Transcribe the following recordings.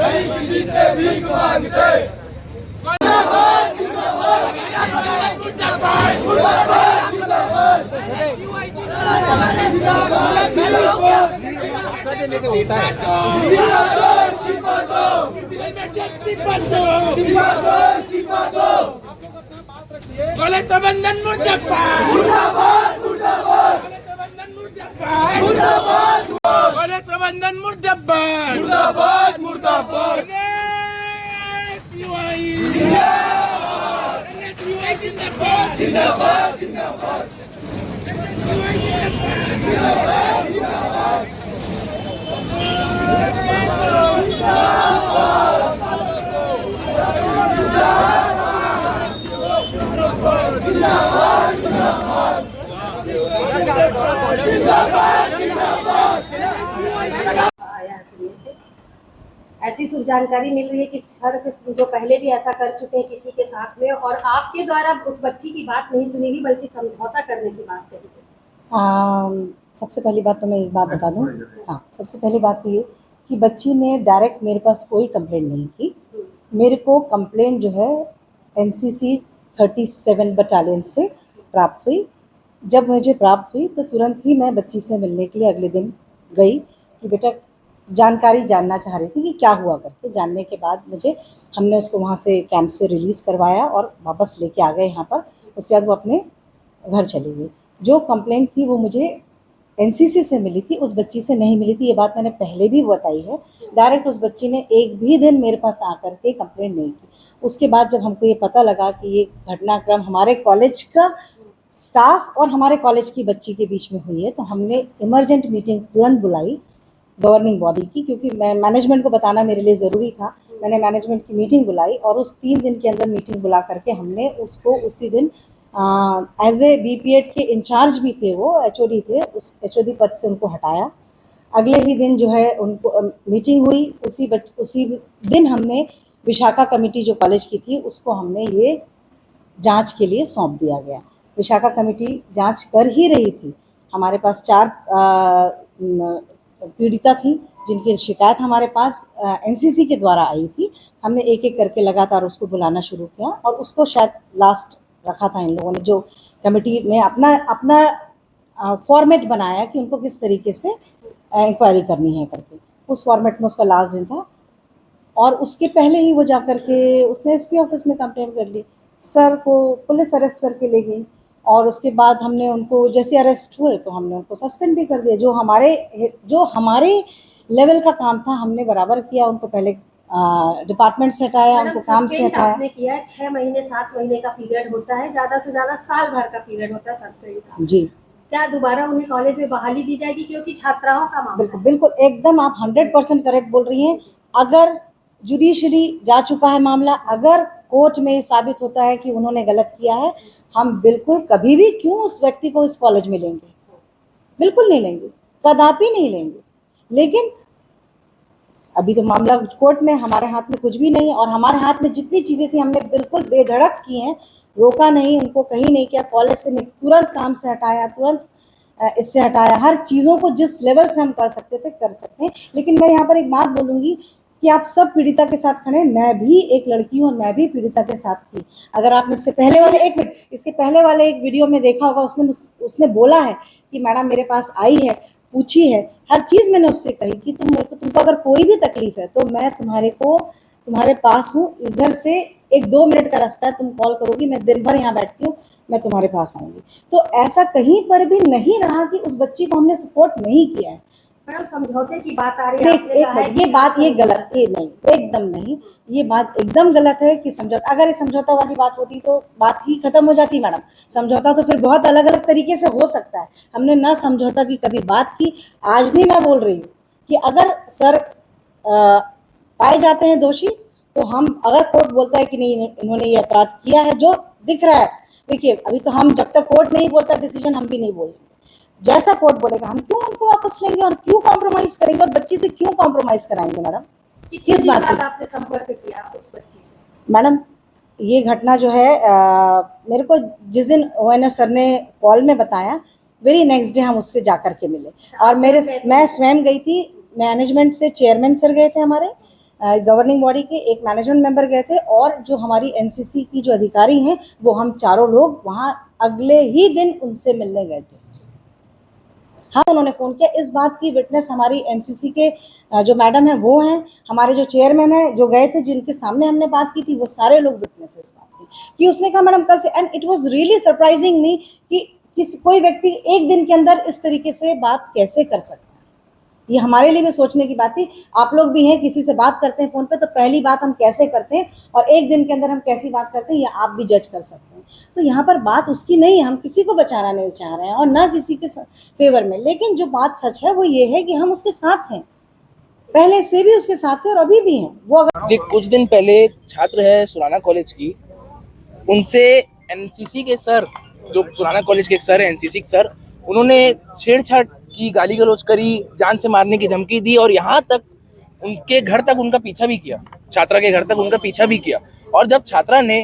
नहीं किसी से भीख मांगते। मुर्दाबाद मुर्दाबाद मुर्दाबाद मुर्दाबाद मुर्दाबाद कॉलेज प्रबंधन मुर्दाबाद मुर्दाबाद मुर्दाबाद मुर्दाबाद कॉलेज प्रबंधन मुर्दाबाद मुर्दाबाद मुर्दाबाद जिंदाबाद जिंदाबाद जिंदाबाद ऐसी जानकारी मिल रही है कि सर जो पहले भी ऐसा कर चुके हैं किसी के साथ में, और आपके द्वारा उस बच्ची की बात नहीं सुनी गई बल्कि समझौता करने की बात कही गई। सबसे पहली बात तो मैं एक बात बता दूं। हाँ, सबसे पहली बात तो ये कि बच्ची ने डायरेक्ट मेरे पास कोई कंप्लेंट नहीं की। मेरे को कंप्लेंट जो है एनसीसी 37 बटालियन से प्राप्त हुई। जब मुझे प्राप्त हुई तो तुरंत ही मैं बच्ची से मिलने के लिए अगले दिन गई कि बेटा जानकारी जानना चाह रही थी कि क्या हुआ करके। जानने के बाद हमने उसको वहाँ से कैंप से रिलीज़ करवाया और वापस लेके आ गए यहाँ पर। उसके बाद वो अपने घर चली गई। जो कंप्लेंट थी वो मुझे एनसीसी से मिली थी, उस बच्ची से नहीं मिली थी। ये बात मैंने पहले भी बताई है। डायरेक्ट उस बच्ची ने एक भी दिन मेरे पास आकर के कंप्लेंट नहीं की। उसके बाद जब हमको ये पता लगा कि ये घटनाक्रम हमारे कॉलेज का स्टाफ और हमारे कॉलेज की बच्ची के बीच में हुई है, तो हमने इमरजेंट मीटिंग तुरंत बुलाई गवर्निंग बॉडी की, क्योंकि मैं मैनेजमेंट को बताना मेरे लिए ज़रूरी था। मैंने मैनेजमेंट की मीटिंग बुलाई और उस 3 दिन के अंदर मीटिंग बुला करके हमने उसको उसी दिन एज ए बीपीएड के इंचार्ज भी थे, वो एचओडी थे, उस एचओडी पद से उनको हटाया। अगले ही दिन जो है उनको मीटिंग हुई। उसी दिन हमने विशाखा कमेटी जो कॉलेज की थी उसको हमने ये जांच के लिए सौंप दिया गया। विशाखा कमेटी जांच कर ही रही थी। हमारे पास 4 पीड़िता थी जिनकी शिकायत हमारे पास एनसीसी के द्वारा आई थी। हमने एक एक करके लगातार उसको बुलाना शुरू किया और उसको शायद लास्ट रखा था इन लोगों ने, जो कमेटी ने अपना फॉर्मेट बनाया कि उनको किस तरीके से इंक्वायरी करनी है करके। उस फॉर्मेट में उसका लास्ट दिन था और उसके पहले ही वो जाकर के उसने एसपी ऑफिस में कंप्लेंट कर ली। सर को पुलिस अरेस्ट करके ले गई और उसके बाद हमने उनको जैसे अरेस्ट हुए तो हमने उनको सस्पेंड भी कर दिया। जो हमारे लेवल का काम था हमने बराबर किया। उनको पहले डिपार्टमेंट से हटाया, उनको काम से हटाया। आपने किया 6 महीने 7 महीने का पीरियड होता है, ज़्यादा से ज़्यादा साल भर का पीरियड होता है सस्पेंड का। जी, क्या दोबारा उन्हें कॉलेज में बहाली दी जाएगी, क्योंकि छात्राओं का मामला? बिल्कुल बिल्कुल एकदम आप 100% करेक्ट बोल रही हैं। अगर जुडिशरी जा चुका है मामला, अगर कोर्ट में साबित होता है कि उन्होंने गलत किया है, हम बिल्कुल कभी भी क्यों उस व्यक्ति को इस कॉलेज में लेंगे, बिल्कुल नहीं लेंगे, कदापि नहीं लेंगे। लेकिन अभी तो मामला कोर्ट में, हमारे हाथ में कुछ भी नहीं। और हमारे हाथ में जितनी चीज़ें थी हमने बिल्कुल बेधड़क की हैं, रोका नहीं, उनको कहीं नहीं किया। कॉलेज से तुरंत काम से हटाया, तुरंत इससे हटाया। हर चीज़ों को जिस लेवल से हम कर सकते थे कर सकते हैं। लेकिन मैं यहाँ पर एक बात बोलूँगी कि आप सब पीड़िता के साथ खड़े हैं। मैं भी एक लड़की हूँ और मैं भी पीड़िता के साथ थी। अगर आपने इसके पहले वाले एक वीडियो में देखा होगा, उसने बोला है कि मैडम मेरे पास आई है, पूछी है, हर चीज़ मैंने उससे कही कि तुमको अगर कोई भी तकलीफ है तो मैं तुम्हारे पास हूँ। इधर से 1-2 मिनट का रास्ता है, तुम कॉल करोगी, मैं दिन भर यहाँ बैठती हूँ, मैं तुम्हारे पास आऊँगी। तो ऐसा कहीं पर भी नहीं रहा कि उस बच्ची को हमने सपोर्ट नहीं किया है। मैडम समझौते की बात आ रही है, ये गलत, ये नहीं, एकदम नहीं, ये बात एकदम गलत है कि समझौता। अगर ये समझौता वाली बात होती तो बात ही खत्म हो जाती मैडम। समझौता तो फिर बहुत अलग अलग तरीके से हो सकता है। हमने ना समझौता की कभी बात की। आज भी मैं बोल रही हूँ कि अगर सर पाए जाते हैं दोषी तो हम, अगर कोर्ट बोलता है कि नहीं इन्होंने ये अपराध किया है जो दिख रहा है, देखिए अभी तो हम, जब तक कोर्ट नहीं बोलता डिसीजन, हम भी नहीं बोलेंगे। जैसा कोर्ट बोलेगा हम क्यों उनको वापस लेंगे और क्यों कॉम्प्रोमाइज करेंगे और बच्ची से क्यों कॉम्प्रोमाइज कराएंगे मैडम? किस बात पे आपने संपर्क किया उस बच्ची से? मैडम ये घटना जो है मेरे को जिस दिन ओएनएस सर ने कॉल में बताया, वेरी नेक्स्ट डे हम उससे जा कर के मिले। और मैं स्वयं गई थी। मैनेजमेंट से चेयरमैन सर गए थे हमारे, गवर्निंग बॉडी के एक मैनेजमेंट मेंबर गए थे और जो हमारी एनसीसी की जो अधिकारी हैं वो हम चारों लोग वहाँ अगले ही दिन उनसे मिलने गए थे। हाँ, उन्होंने फ़ोन किया। इस बात की विटनेस हमारी एनसीसी के जो मैडम है वो हैं, हमारे जो चेयरमैन हैं जो गए थे जिनके सामने हमने बात की थी, वो सारे लोग विटनेस है इस बात की कि उसने कहा मैडम कल से, and it was really surprising me कि कोई व्यक्ति एक दिन के अंदर इस तरीके से बात कैसे कर सकता है। ये हमारे लिए भी सोचने की बात थी। आप लोग भी हैं, किसी से बात करते हैं फ़ोन पे तो पहली बात हम कैसे करते हैं और एक दिन के अंदर हम कैसी बात करते हैं ये आप भी जज कर सकते हैं। तो यहाँ पर बात उसकी नहीं है, हम किसी को बचाना नहीं चाह रहे हैं और ना किसी के फेवर में, लेकिन जो बात सच है वो ये है कि हम उसके साथ हैं, पहले से भी उसके साथ थे और अभी भी हैं। वो अगर जी कुछ दिन पहले छात्र है सुराना कॉलेज की, उनसे एनसीसी के सर, जो सुराना कॉलेज के एक सर है एनसीसी के सर, उन्होंने छेड़छाड़ की, गाली गलौज करी, जान से मारने की धमकी दी और यहाँ तक उनके घर तक उनका पीछा भी किया, छात्रा के घर तक उनका पीछा भी किया। और जब छात्रा ने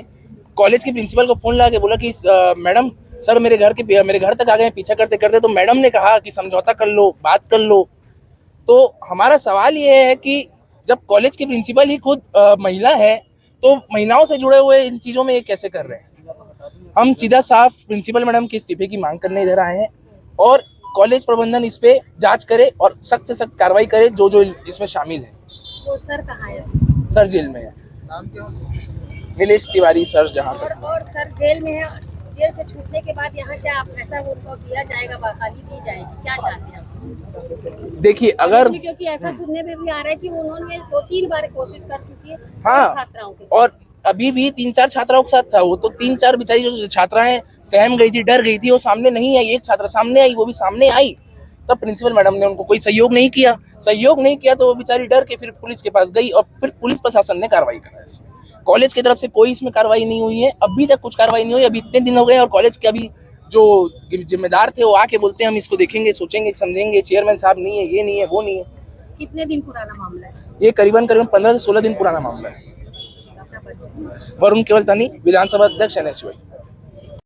कॉलेज के प्रिंसिपल को फोन लगा के बोला कि मैडम सर मेरे घर तक आ गए पीछा करते करते, तो मैडम ने कहा कि समझौता कर लो, बात कर लो। तो हमारा सवाल ये है कि जब कॉलेज के प्रिंसिपल ही खुद महिला है तो महिलाओं से जुड़े हुए इन चीज़ों में ये कैसे कर रहे हैं। हम सीधा साफ प्रिंसिपल मैडम के इस्तीफे की मांग करने इधर आए हैं और कॉलेज प्रबंधन इस पे जांच करे और सख्त से सख्त कार्रवाई करे जो जो इसमें शामिल है। वो सर कहाँ है? सर जेल में है, नीलेश तिवारी सर जहाँ तक। और सर जेल में है, जेल से छूटने के बाद यहाँ क्या ऐसा उनको दिया जाएगा, बहाली दी जाएगी, क्या चाहते हैं आप? देखिए अगर, क्योंकि ऐसा सुनने में भी आ रहा है कि उन्होंने 2-3 बार कोशिश कर चुकी है हाँ, छात्राओं के साथ। और अभी भी 3-4 छात्राओं के साथ था वो, तो 3-4 बेचारी जो छात्राएं सहम गई थी, डर गई थी, वो सामने नहीं आई। एक छात्रा सामने आई, वो भी सामने आई तब प्रिंसिपल मैडम ने उनको कोई सहयोग नहीं किया तो वो बेचारी डर के फिर पुलिस के पास गई और फिर पुलिस प्रशासन ने कार्रवाई करा। इसमें कॉलेज की तरफ से कोई इसमें कार्रवाई नहीं हुई है, अभी तक कुछ कार्रवाई नहीं हुई। अभी इतने दिन हो गए और कॉलेज के अभी जो जिम्मेदार थे वो आके बोलते हैं हम इसको देखेंगे, सोचेंगे, समझेंगे, चेयरमैन साहब नहीं है, ये नहीं है, वो नहीं है। कितने दिन पुराना मामला है ये? करीबन 15 से 16 दिन पुराना मामला है। अपना परिचय? वरुण केवलतानी, विधानसभा अध्यक्ष NSUI।